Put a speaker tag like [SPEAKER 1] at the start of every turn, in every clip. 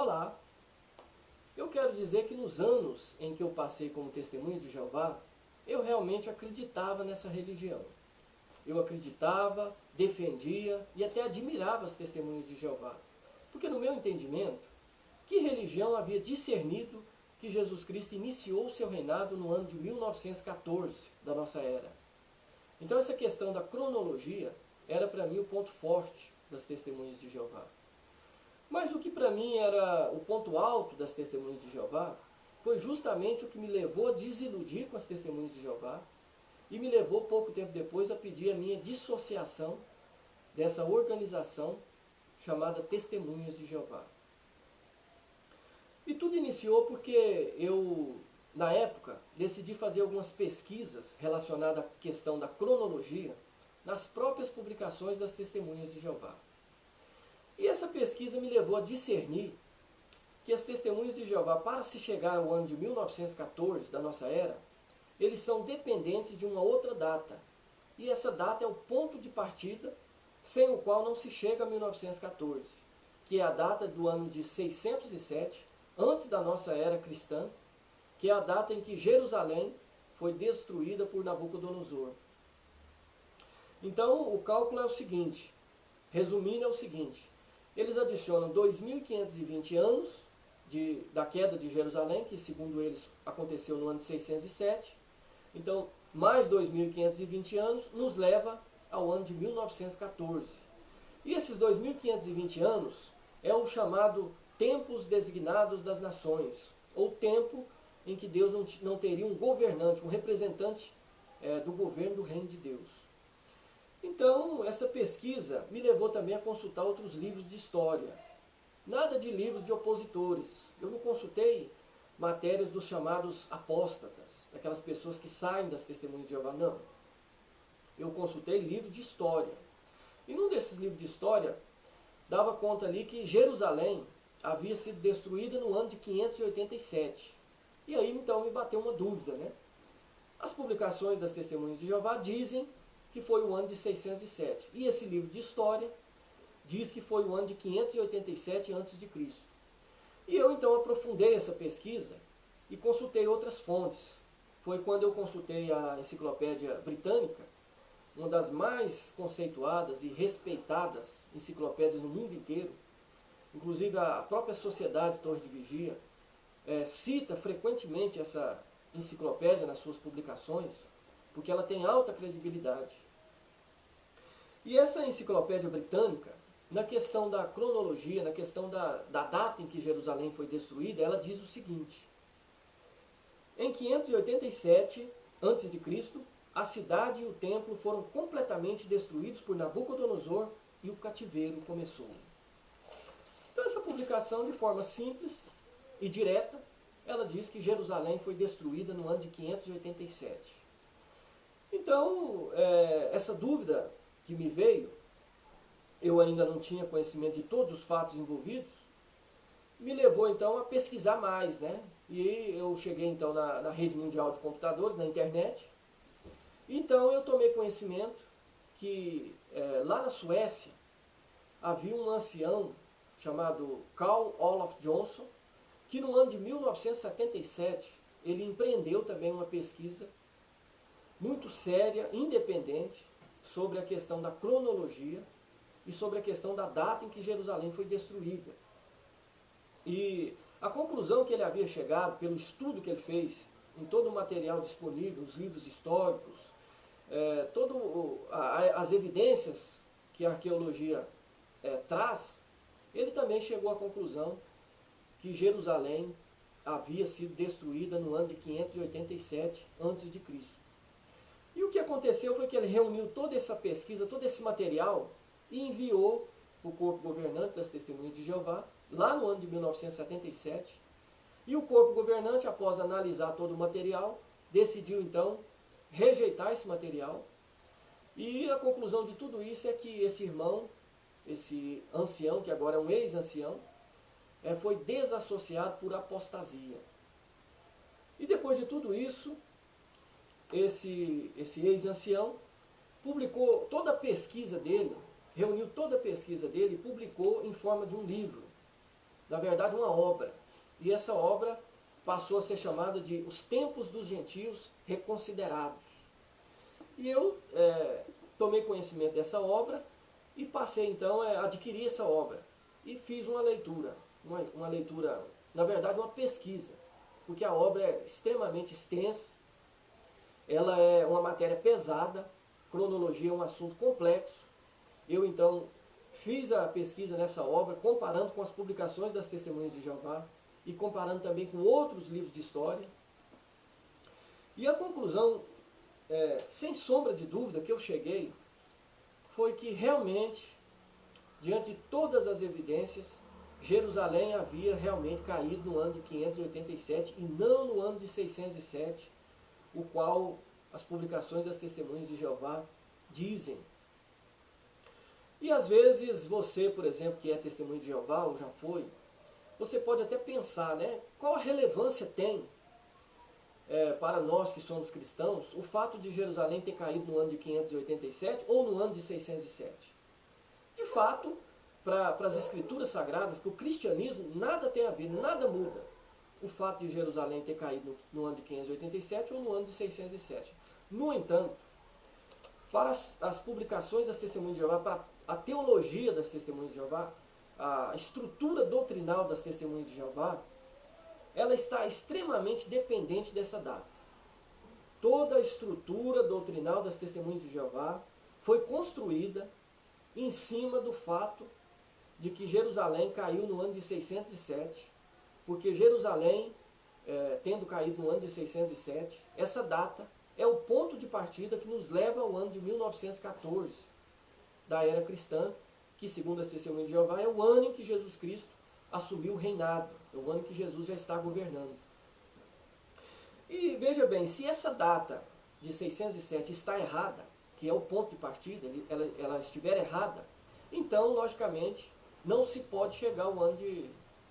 [SPEAKER 1] Olá, eu quero dizer que nos anos em que eu passei como testemunha de Jeová, eu realmente acreditava nessa religião. Eu acreditava, defendia e até admirava as testemunhas de Jeová. Porque no meu entendimento, que religião havia discernido que Jesus Cristo iniciou o seu reinado no ano de 1914 da nossa era? Então essa questão da cronologia era para mim o ponto forte das testemunhas de Jeová. Mas o que para mim era o ponto alto das testemunhas de Jeová foi justamente o que me levou a desiludir com as testemunhas de Jeová e me levou pouco tempo depois a pedir a minha dissociação dessa organização chamada Testemunhas de Jeová. E tudo iniciou porque eu, na época, decidi fazer algumas pesquisas relacionadas à questão da cronologia nas próprias publicações das Testemunhas de Jeová. E essa pesquisa me levou a discernir que as Testemunhas de Jeová, para se chegar ao ano de 1914 da nossa era, eles são dependentes de uma outra data. E essa data é o ponto de partida sem o qual não se chega a 1914, que é a data do ano de 607, antes da nossa era cristã, que é a data em que Jerusalém foi destruída por Nabucodonosor. Então, o cálculo é o seguinte, resumindo é o seguinte, eles adicionam 2.520 anos da queda de Jerusalém, que segundo eles aconteceu no ano de 607. Então, mais 2.520 anos nos leva ao ano de 1914. E esses 2.520 anos é o chamado tempos designados das nações, ou tempo em que Deus não teria um governante, um representante do governo do reino de Deus. Então, essa pesquisa me levou também a consultar outros livros de história. Nada de livros de opositores. Eu não consultei matérias dos chamados apóstatas, daquelas pessoas que saem das testemunhas de Jeová, não. Eu consultei livros de história. E num desses livros de história, dava conta ali que Jerusalém havia sido destruída no ano de 587. E aí então me bateu uma dúvida, né? As publicações das testemunhas de Jeová dizem que foi o ano de 607. E esse livro de história diz que foi o ano de 587 a.C. E eu então aprofundei essa pesquisa e consultei outras fontes. Foi quando eu consultei a Enciclopédia Britânica, uma das mais conceituadas e respeitadas enciclopédias no mundo inteiro. Inclusive a própria Sociedade Torre de Vigia cita frequentemente essa enciclopédia nas suas publicações, porque ela tem alta credibilidade. E essa enciclopédia britânica, na questão da cronologia, na questão da data em que Jerusalém foi destruída, ela diz o seguinte: em 587 a.C., a cidade e o templo foram completamente destruídos por Nabucodonosor e o cativeiro começou. Então essa publicação, de forma simples e direta, ela diz que Jerusalém foi destruída no ano de 587. Então, essa dúvida que me veio, eu ainda não tinha conhecimento de todos os fatos envolvidos, me levou então a pesquisar mais, né? E eu cheguei então na rede mundial de computadores, na internet. Então eu tomei conhecimento que lá na Suécia havia um ancião chamado Carl Olof Johnson, que no ano de 1977 ele empreendeu também uma pesquisa muito séria, independente, sobre a questão da cronologia e sobre a questão da data em que Jerusalém foi destruída. E a conclusão que ele havia chegado, pelo estudo que ele fez, em todo o material disponível, os livros históricos, as evidências que a arqueologia traz, ele também chegou à conclusão que Jerusalém havia sido destruída no ano de 587 a.C. E o que aconteceu foi que ele reuniu toda essa pesquisa, todo esse material e enviou para o corpo governante das Testemunhas de Jeová, lá no ano de 1977. E o corpo governante, após analisar todo o material, decidiu então rejeitar esse material. E a conclusão de tudo isso é que esse irmão, esse ancião, que agora é um ex-ancião, foi desassociado por apostasia. E depois de tudo isso, esse ex-ancião publicou toda a pesquisa dele, reuniu toda a pesquisa dele e publicou em forma de um livro. na verdade, uma obra. E essa obra passou a ser chamada de Os Tempos dos Gentios Reconsiderados. E eu tomei conhecimento dessa obra e passei então a adquirir essa obra. E fiz uma leitura, na verdade uma pesquisa, porque a obra é extremamente extensa, ela é uma matéria pesada, cronologia é um assunto complexo. Eu então fiz a pesquisa nessa obra, comparando com as publicações das Testemunhas de Jeová e comparando também com outros livros de história. E a conclusão, sem sombra de dúvida, que eu cheguei, foi que realmente, diante de todas as evidências, Jerusalém havia realmente caído no ano de 587 e não no ano de 607, o qual as publicações das Testemunhas de Jeová dizem. E às vezes você, por exemplo, que é testemunho de Jeová ou já foi, você pode até pensar, né, qual a relevância tem para nós que somos cristãos o fato de Jerusalém ter caído no ano de 587 ou no ano de 607. De fato, para as escrituras sagradas, para o cristianismo, nada tem a ver, nada muda o fato de Jerusalém ter caído no ano de 587 ou no ano de 607. No entanto, para as publicações das Testemunhas de Jeová, para a teologia das Testemunhas de Jeová, a estrutura doutrinal das Testemunhas de Jeová, ela está extremamente dependente dessa data. Toda a estrutura doutrinal das Testemunhas de Jeová foi construída em cima do fato de que Jerusalém caiu no ano de 607, porque Jerusalém, tendo caído no ano de 607, essa data é o ponto de partida que nos leva ao ano de 1914, da era cristã, que segundo as Testemunhas de Jeová é o ano em que Jesus Cristo assumiu o reinado, é o ano em que Jesus já está governando. E veja bem, se essa data de 607 está errada, que é o ponto de partida, ela estiver errada, então, logicamente, não se pode chegar ao ano de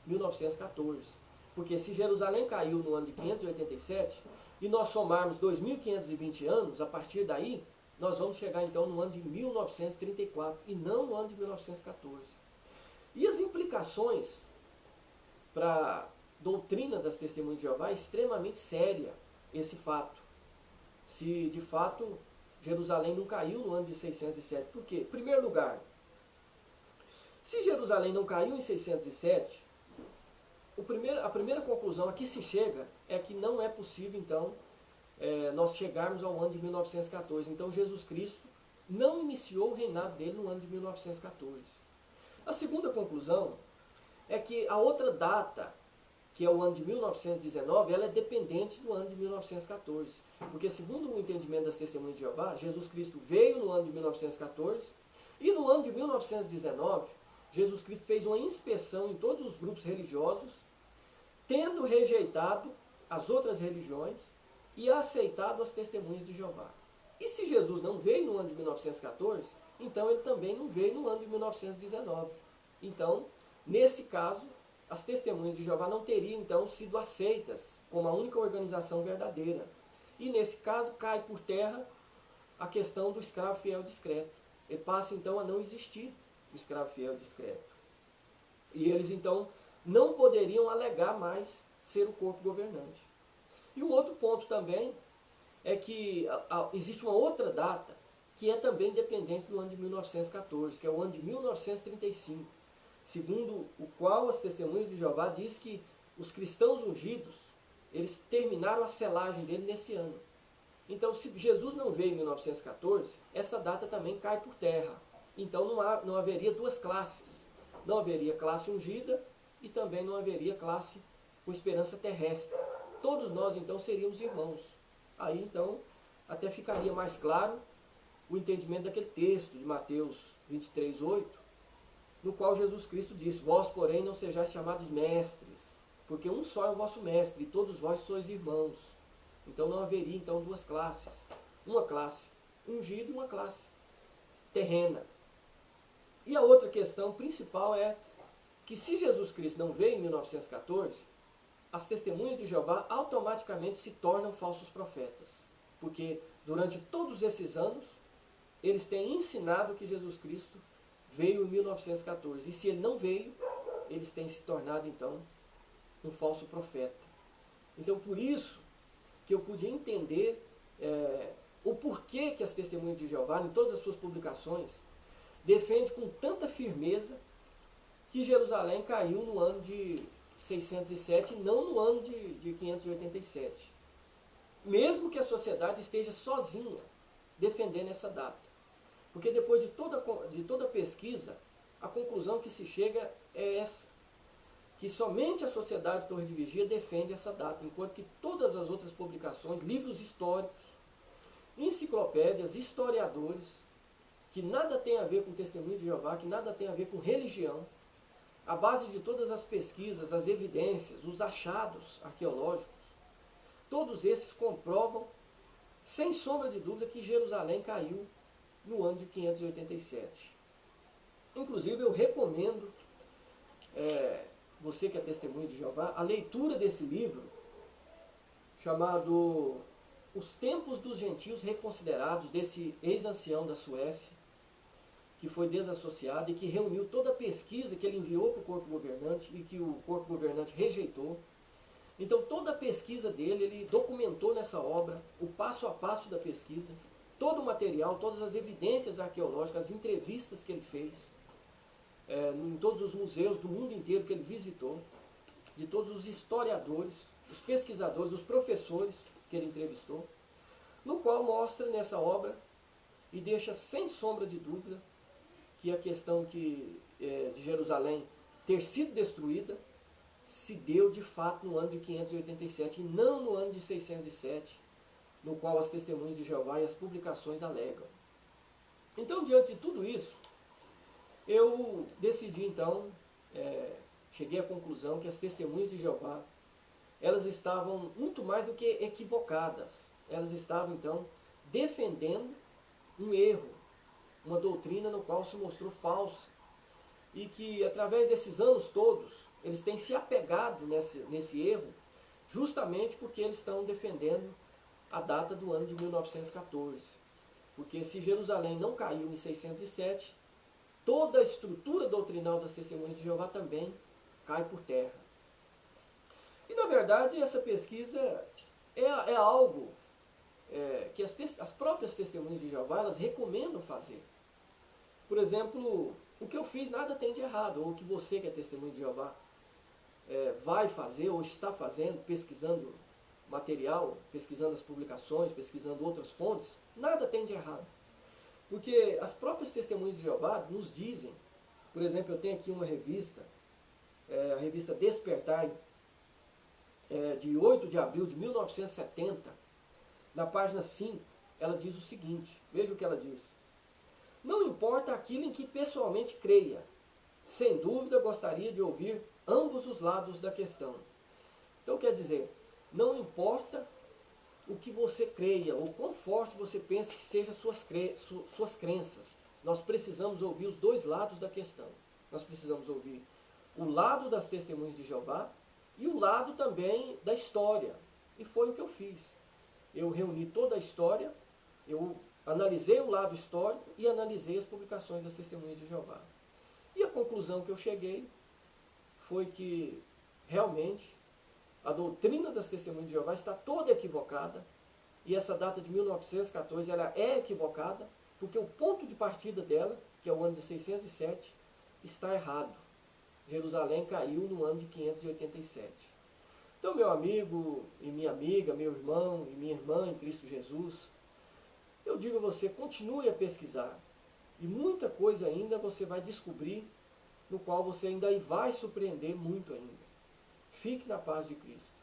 [SPEAKER 1] 1914. Porque se Jerusalém caiu no ano de 587, e nós somarmos 2.520 anos, a partir daí, nós vamos chegar então no ano de 1934, e não no ano de 1914. E as implicações para a doutrina das Testemunhas de Jeová é extremamente séria esse fato. Se de fato Jerusalém não caiu no ano de 607. Por quê? Em primeiro lugar, se Jerusalém não caiu em 607, a primeira conclusão a que se chega é que não é possível, então, nós chegarmos ao ano de 1914. Então, Jesus Cristo não iniciou o reinado dele no ano de 1914. A segunda conclusão é que a outra data, que é o ano de 1919, ela é dependente do ano de 1914. Porque, segundo o entendimento das Testemunhas de Jeová, Jesus Cristo veio no ano de 1914 e no ano de 1919, Jesus Cristo fez uma inspeção em todos os grupos religiosos, tendo rejeitado as outras religiões e aceitado as Testemunhas de Jeová. E se Jesus não veio no ano de 1914, então ele também não veio no ano de 1919. Então, nesse caso, as Testemunhas de Jeová não teriam então sido aceitas como a única organização verdadeira. E nesse caso cai por terra a questão do escravo fiel discreto. Ele passa então a não existir o escravo fiel discreto. E eles então não poderiam alegar mais ser o corpo governante. E o outro ponto também é que existe uma outra data que é também dependente do ano de 1914, que é o ano de 1935, segundo o qual as Testemunhas de Jeová diz que os cristãos ungidos, eles terminaram a selagem dele nesse ano. Então, se Jesus não veio em 1914, essa data também cai por terra. Então não haveria duas classes. Não haveria classe ungida e também não haveria classe com esperança terrestre. Todos nós então seríamos irmãos. Aí então até ficaria mais claro o entendimento daquele texto de Mateus 23:8, no qual Jesus Cristo disse: vós, porém, não sejais chamados mestres, porque um só é o vosso mestre, e todos vós sois irmãos. Então não haveria então duas classes. Uma classe ungida e uma classe terrena. E a outra questão principal é que se Jesus Cristo não veio em 1914, as Testemunhas de Jeová automaticamente se tornam falsos profetas. Porque durante todos esses anos, eles têm ensinado que Jesus Cristo veio em 1914. E se ele não veio, eles têm se tornado, então, um falso profeta. Então, por isso que eu pude entender o porquê que as Testemunhas de Jeová, em todas as suas publicações, defende com tanta firmeza que Jerusalém caiu no ano de 607 e não no ano de 587. Mesmo que a sociedade esteja sozinha defendendo essa data. Porque depois de toda pesquisa, a conclusão que se chega é essa, que somente a Sociedade Torre de Vigia defende essa data, enquanto que todas as outras publicações, livros históricos, enciclopédias, historiadores, que nada tem a ver com Testemunho de Jeová, que nada tem a ver com religião, a base de todas as pesquisas, as evidências, os achados arqueológicos, todos esses comprovam, sem sombra de dúvida, que Jerusalém caiu no ano de 587. Inclusive, eu recomendo, você que é testemunho de Jeová, a leitura desse livro, chamado Os Tempos dos Gentios Reconsiderados, desse ex-ancião da Suécia, que foi desassociado e que reuniu toda a pesquisa que ele enviou para o corpo governante e que o corpo governante rejeitou. Então, toda a pesquisa dele, ele documentou nessa obra o passo a passo da pesquisa, todo o material, todas as evidências arqueológicas, as entrevistas que ele fez, em todos os museus do mundo inteiro que ele visitou, de todos os historiadores, os pesquisadores, os professores que ele entrevistou, no qual mostra nessa obra e deixa sem sombra de dúvida que a questão de Jerusalém ter sido destruída se deu de fato no ano de 587 e não no ano de 607, no qual as Testemunhas de Jeová e as publicações alegam. Então, diante de tudo isso, eu decidi então, cheguei à conclusão que as Testemunhas de Jeová, elas estavam muito mais do que equivocadas. Elas estavam então defendendo um erro, uma doutrina no qual se mostrou falsa. E que através desses anos todos, eles têm se apegado nesse erro, justamente porque eles estão defendendo a data do ano de 1914. Porque se Jerusalém não caiu em 607, toda a estrutura doutrinal das Testemunhas de Jeová também cai por terra. E na verdade essa pesquisa é algo que as próprias Testemunhas de Jeová elas recomendam fazer. Por exemplo, o que eu fiz nada tem de errado, ou o que você que é testemunho de Jeová vai fazer ou está fazendo, pesquisando material, pesquisando as publicações, pesquisando outras fontes, nada tem de errado. Porque as próprias Testemunhas de Jeová nos dizem, por exemplo, eu tenho aqui uma revista, a revista Despertai, de 8 de abril de 1970, na página 5, ela diz o seguinte, veja o que ela diz. Não importa aquilo em que pessoalmente creia, sem dúvida gostaria de ouvir ambos os lados da questão. Então quer dizer, não importa o que você creia, ou quão forte você pensa que sejam suas crenças, nós precisamos ouvir os dois lados da questão. Nós precisamos ouvir o lado das Testemunhas de Jeová e o lado também da história. E foi o que eu fiz. Eu reuni toda a história, eu analisei o lado histórico e analisei as publicações das Testemunhas de Jeová. E a conclusão que eu cheguei foi que, realmente, a doutrina das Testemunhas de Jeová está toda equivocada, e essa data de 1914 ela é equivocada, porque o ponto de partida dela, que é o ano de 607, está errado. Jerusalém caiu no ano de 587. Então, meu amigo e minha amiga, meu irmão e minha irmã em Cristo Jesus, eu digo a você, continue a pesquisar. E muita coisa ainda você vai descobrir, no qual você ainda vai surpreender muito ainda. Fique na paz de Cristo.